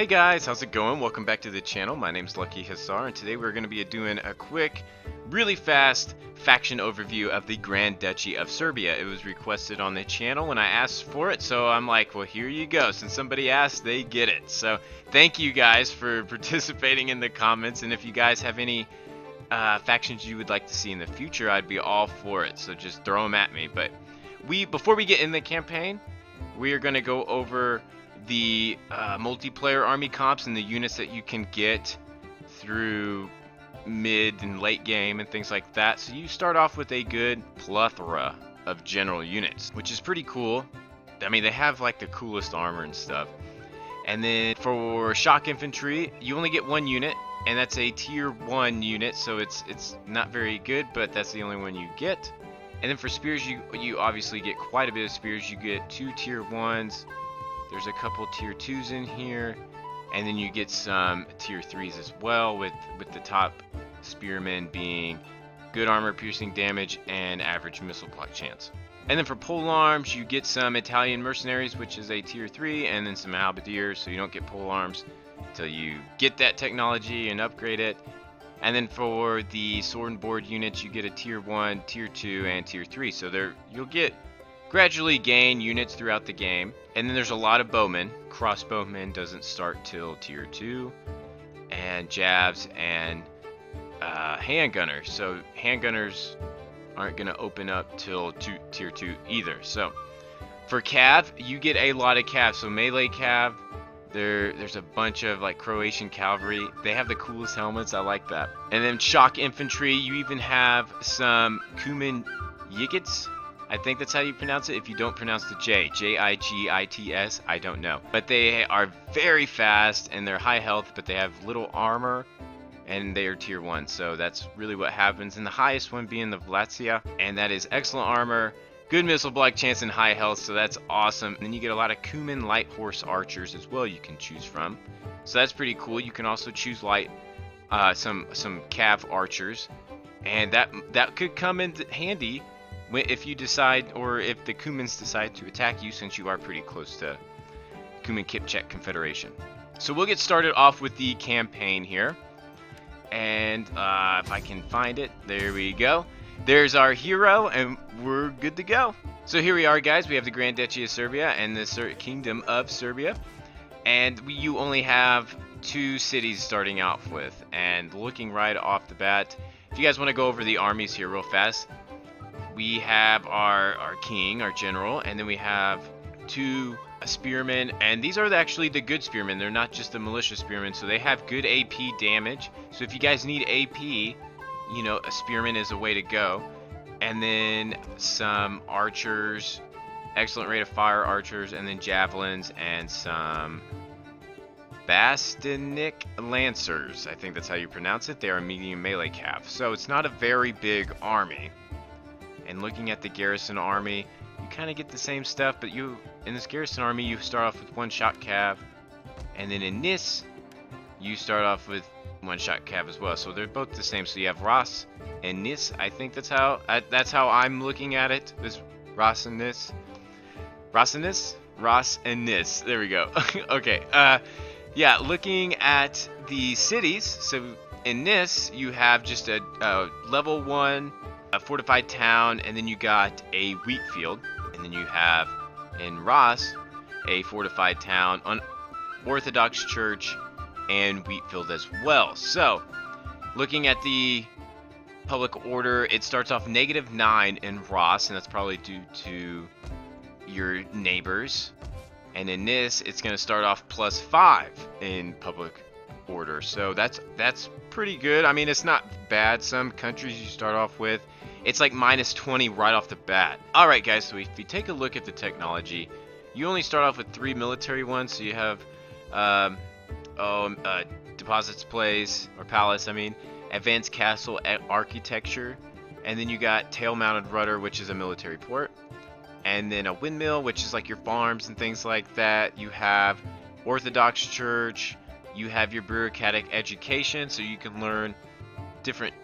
Hey guys, how's it going? Welcome back to the channel. My name's Lucky Hussar, and today we're going to be doing a quick, really fast faction overview of the Grand Duchy of Serbia. It was requested on the channel when I asked for it, so I'm like, well, here you go. Since somebody asked, they get it. So thank you guys for participating in the comments, and if you guys have any factions you would like to see in the future, I'd be all for it. So just throw them at me. But before we get in the campaign, we are going to go over the multiplayer army comps and the units that you can get through mid and late game and things like that. So you start off with a good plethora of general units, which is pretty cool. I mean, they have like the coolest armor and stuff. And then for shock infantry, you only get one unit, and that's a tier 1 unit, so it's not very good, but that's the only one you get. And then for spears, you obviously get quite a bit of spears. You get 2 tier 1s. There's a couple tier 2s in here, and then you get some tier 3s as well, with the top spearmen being good armor piercing damage and average missile block chance. And then for pole arms, you get some Italian mercenaries, which is a tier 3, and then some halberdiers, so you don't get pole arms until you get that technology and upgrade it. And then for the sword and board units, you get a tier 1, tier 2, and tier 3, so you'll get gradually gain units throughout the game. And then there's a lot of bowmen. Crossbowmen doesn't start till tier 2, and jabs and handgunners. So handgunners aren't going to open up till tier 2 either. So for cav, you get a lot of cav. So melee cav, there's a bunch of like Croatian cavalry. They have the coolest helmets. I like that. And then shock infantry, you even have some Kuman Yigits. I think that's how you pronounce it. If you don't pronounce the J, J-I-G-I-T-S, I don't know. But they are very fast, and they're high health, but they have little armor, and they are tier 1. So that's really what happens. And the highest one being the Vlatsia, and that is excellent armor, good missile block chance, and high health, so that's awesome. And then you get a lot of Kuman light horse archers as well you can choose from. So that's pretty cool. You can also choose light, some cav archers, and that could come in handy if you decide, or if the Kumans decide to attack you, since you are pretty close to Kuman Kipchak Confederation. So we'll get started off with the campaign here. And if I can find it, there we go. There's our hero, and we're good to go. So here we are, guys. We have the Grand Duchy of Serbia and the Kingdom of Serbia. And you only have 2 cities starting off with. And looking right off the bat, if you guys want to go over the armies here real fast, we have our king, our general, and then we have 2 spearmen, and these are actually the good spearmen. They're not just the militia spearmen, so they have good AP damage. So if you guys need AP, you know, a spearman is a way to go. And then some archers, excellent rate of fire archers, and then javelins, and some Bastanik Lancers. I think that's how you pronounce it. They are medium melee cav. So it's not a very big army. And looking at the garrison army, you kind of get the same stuff, but in this garrison army, you start off with 1 shot cav, and then in this, you start off with 1 shot cav as well. So they're both the same. So you have Ras and Nis. I think that's how I'm looking at it. This Ras and Nis, Ras and Nis, Ras and Nis. There we go. Okay. Yeah. Looking at the cities, so in Nis, you have just a level 1. A fortified town, and then you got a wheat field, and then you have in Ras a fortified town, an Orthodox church, and wheat field as well. So looking at the public order, it starts off -9 in Ras, and that's probably due to your neighbors. And in this, it's going to start off +5 in public order, so that's pretty good. I mean, it's not bad. Some countries you start off with, it's like -20 right off the bat. Alright guys, so if you take a look at the technology, you only start off with 3 military ones. So you have deposits place, or palace, I mean, advanced castle architecture, and then you got tail mounted rudder, which is a military port, and then a windmill, which is like your farms and things like that. You have Orthodox church, you have your bureaucratic education, so you can learn different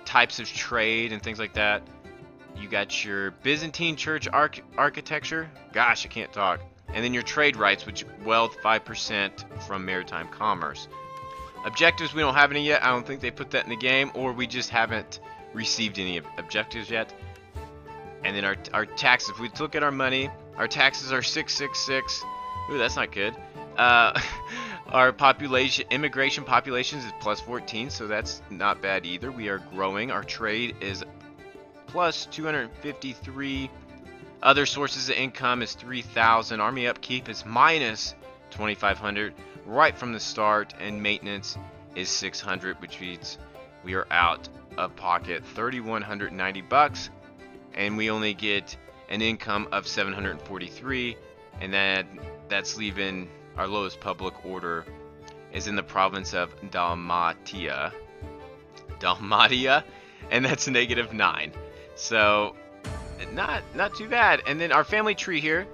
types of trade and things like that. You got your Byzantine church architecture. Gosh, I can't talk. And then your trade rights, which wealth 5% from maritime commerce. Objectives, we don't have any yet. I don't think they put that in the game, or we just haven't received any objectives yet. And then our taxes, if we look at our money, our taxes are 666. Ooh, that's not good. Our population, immigration populations is plus 14, so that's not bad either. We are growing. Our trade is plus 253. Other sources of income is 3,000. Army upkeep is minus 2,500 right from the start, and maintenance is 600, which means we are out of pocket 3,190 bucks, and we only get an income of 743, and that's leaving our lowest public order is in the province of Dalmatia, and that's -9. So not too bad. And then our family tree here,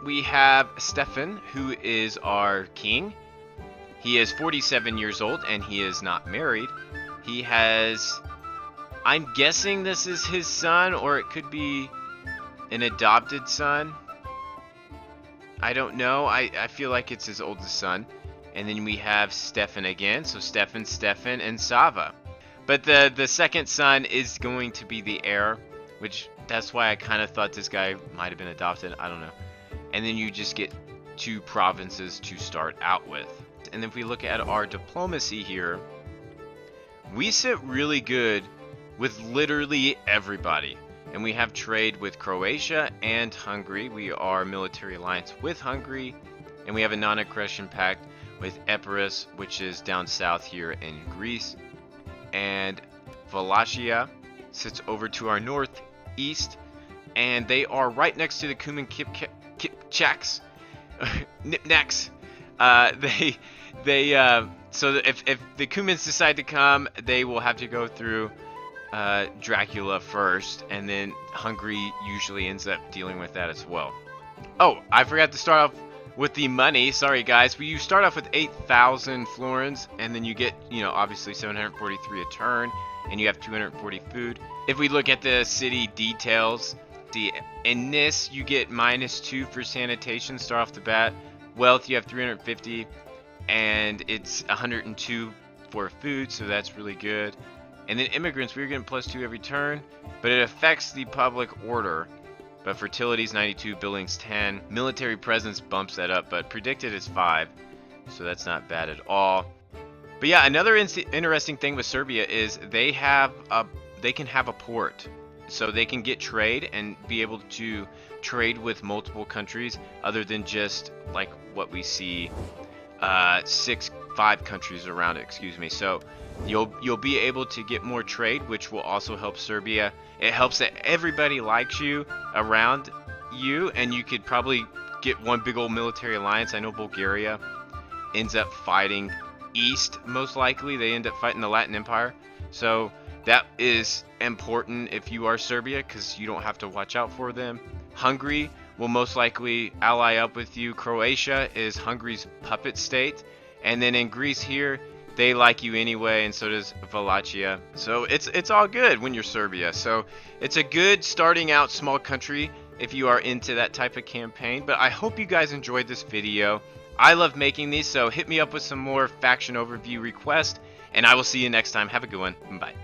we have Stefan, who is our king. He is 47 years old and he is not married. He has, I'm guessing this is his son, or it could be an adopted son. I don't know. I feel like it's his oldest son. And then we have Stefan again. So Stefan, and Sava. But the second son is going to be the heir, which that's why I kind of thought this guy might have been adopted. I don't know. And then you just get 2 provinces to start out with. And if we look at our diplomacy here, we sit really good with literally everybody. And we have trade with Croatia and Hungary. We are military alliance with Hungary. And we have a non-aggression pact with Epirus, which is down south here in Greece. And Wallachia sits over to our northeast. And they are right next to the Cuman Kipchaks. Nipnaks. So if the Cumans decide to come, they will have to go through Dracula first, and then Hungary usually ends up dealing with that as well. Oh, I forgot to start off with the money. Sorry guys, you start off with 8,000 florins, and then you get, obviously 743 a turn, and you have 240 food. If we look at the city details, in this you get -2 for sanitation, start off the bat. Wealth, you have 350, and it's 102 for food, so that's really good. And then immigrants, we're getting +2 every turn, but it affects the public order. But fertility is 92, buildings 10. Military presence bumps that up, but predicted is 5, so that's not bad at all. But yeah, another interesting thing with Serbia is they can have a port, so they can get trade and be able to trade with multiple countries other than just like what we see 5 countries around it, excuse me. So you'll be able to get more trade, which will also help Serbia. It helps that everybody likes you around you, and you could probably get one big old military alliance. I know Bulgaria ends up fighting east, most likely. They end up fighting the Latin Empire. So that is important if you are Serbia, because you don't have to watch out for them. Hungary will most likely ally up with you. Croatia is Hungary's puppet state. And then in Greece here, they like you anyway, and so does Wallachia. So it's all good when you're Serbia. So it's a good starting out small country if you are into that type of campaign. But I hope you guys enjoyed this video. I love making these, so hit me up with some more faction overview requests, and I will see you next time. Have a good one. Bye.